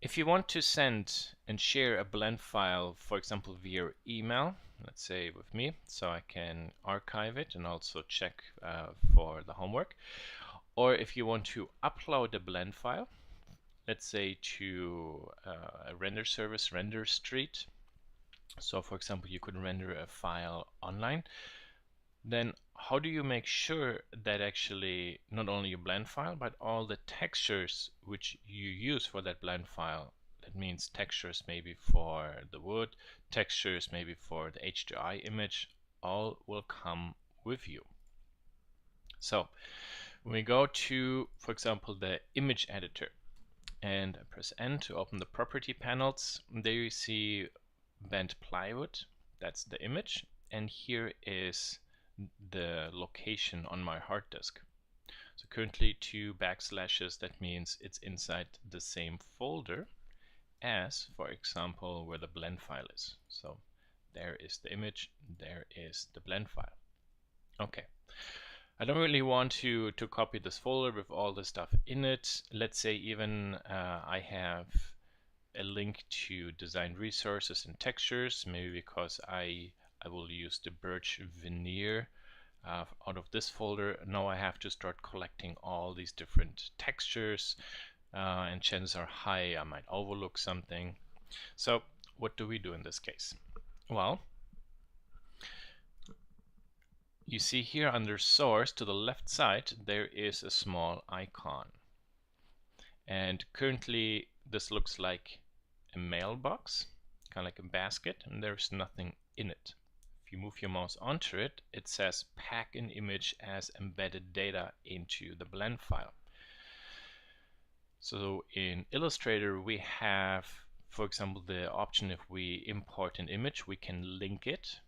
If you want to send and share a blend file, for example, via email, let's say with me, so I can archive it and also check for the homework. Or if you want to upload a blend file, let's say to a render service, Render Street. So for example, you could render a file online. Then how do you make sure that actually not only your blend file, but all the textures which you use for that blend file, that means textures maybe for the wood, textures maybe for the HDRI image, all will come with you. So when we go to, for example, the image editor and press N to open the property panels, there you see bent plywood, that's the image, and here is the location on my hard disk. So currently 2 backslashes, that means it's inside the same folder as, for example, where the blend file is. So there is the image, there is the blend file. Okay. I don't really want to copy this folder with all the stuff in it. Let's say even I have a link to design resources and textures, maybe because I will use the birch veneer out of this folder. Now I have to start collecting all these different textures, and chances are high I might overlook something. So what do we do in this case? Well, you see here under source to the left side there is a small icon, and currently this looks like a mailbox, kind of like a basket, and there's nothing in it. If you move your mouse onto it, it says pack an image as embedded data into the blend file. So in Illustrator we have, for example, the option if we import an image, we can link it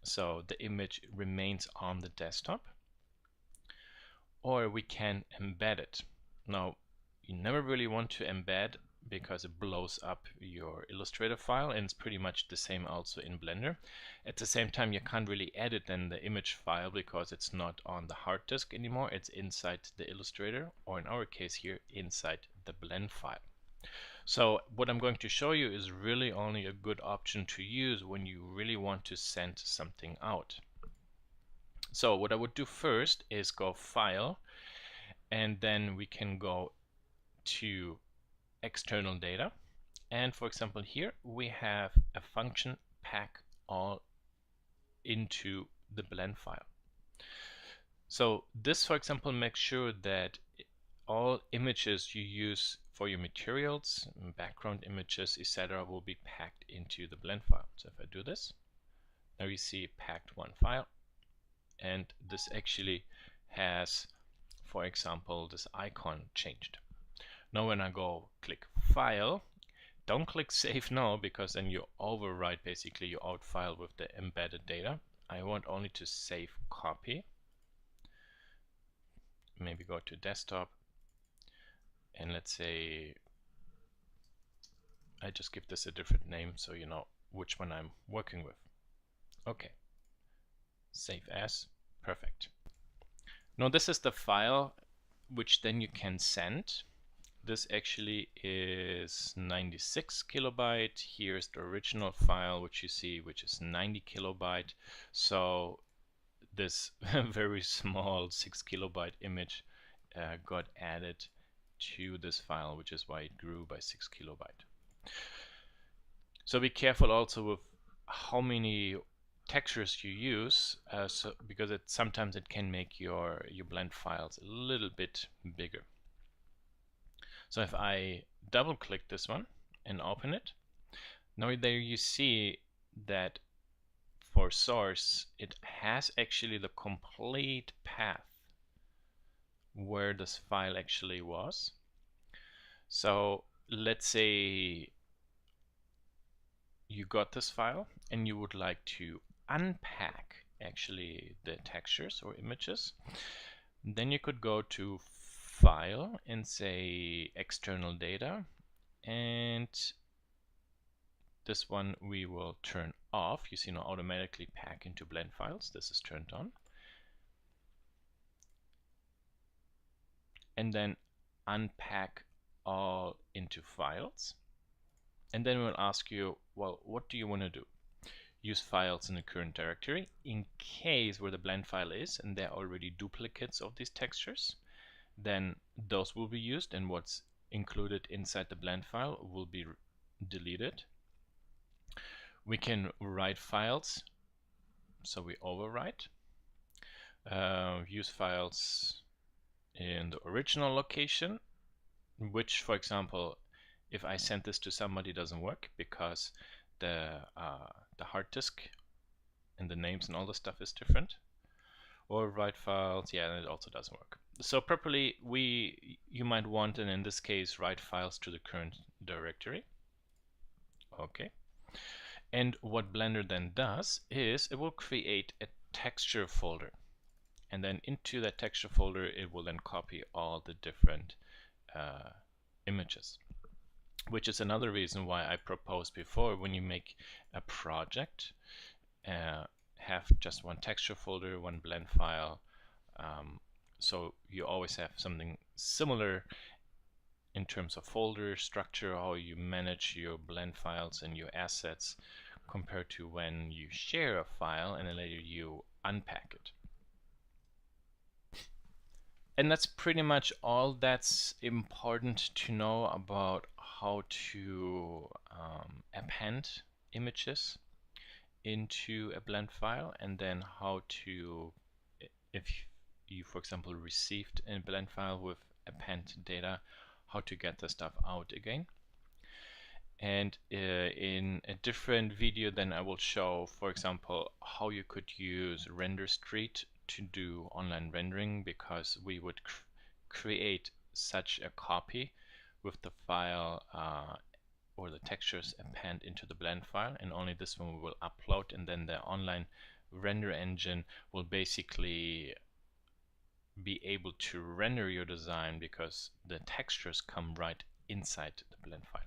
so the image remains on the desktop, or we can embed it. Now, you never really want to embed because it blows up your Illustrator file, and it's pretty much the same also in Blender. At the same time, you can't really edit then the image file because it's not on the hard disk anymore, it's inside the Illustrator, or in our case here, inside the blend file. So what I'm going to show you is really only a good option to use when you really want to send something out. So what I would do first is go File, and then we can go to External Data. And for example, here we have a function pack all into the blend file. So this, for example, makes sure that all images you use for your materials, background images, etc., will be packed into the blend file. So if I do this, now you see packed one file, and this actually has, for example, this icon changed. Now when I go click File, don't click Save now, because then you overwrite basically your out file with the embedded data. I want only to save copy. Maybe go to Desktop, and let's say I just give this a different name so you know which one I'm working with. Okay, save as, perfect. Now this is the file which then you can send. This actually is 96 kilobyte. Here's the original file which you see, which is 90 kilobyte. So this very small 6 kilobyte image got added to this file, which is why it grew by 6 kilobyte. So be careful also with how many textures you use, because sometimes it can make your blend files a little bit bigger. So if I double click this one and open it, now there you see that for source it has actually the complete path where this file actually was. So let's say you got this file and you would like to unpack actually the textures or images, then you could go to File and say External Data, and this one we will turn off. You see now automatically pack into blend files. This is turned on. And then unpack all into files. And then we'll ask you, well, what do you want to do? Use files in the current directory in case where the blend file is and there are already duplicates of these textures, then those will be used and what's included inside the blend file will be deleted. We can write files, so we overwrite. Use files in the original location, which, for example, if I send this to somebody, doesn't work because the hard disk and the names and all the stuff is different. Or write files, yeah, it also doesn't work. So properly, you might want, and in this case, write files to the current directory. Okay. And what Blender then does is it will create a texture folder. And then into that texture folder, it will then copy all the different images. Which is another reason why I proposed before, when you make a project, have just one texture folder, one blend file, so you always have something similar in terms of folder structure, how you manage your blend files and your assets, compared to when you share a file and then later you unpack it. And that's pretty much all that's important to know about how to append images into a blend file, and then how to, if you for example received a blend file with append data, how to get the stuff out again. And in a different video then I will show, for example, how you could use Render Street to do online rendering, because we would create such a copy with the file or the textures append into the blend file, and only this one we will upload, and then the online render engine will basically be able to render your design because the textures come right inside the blend file.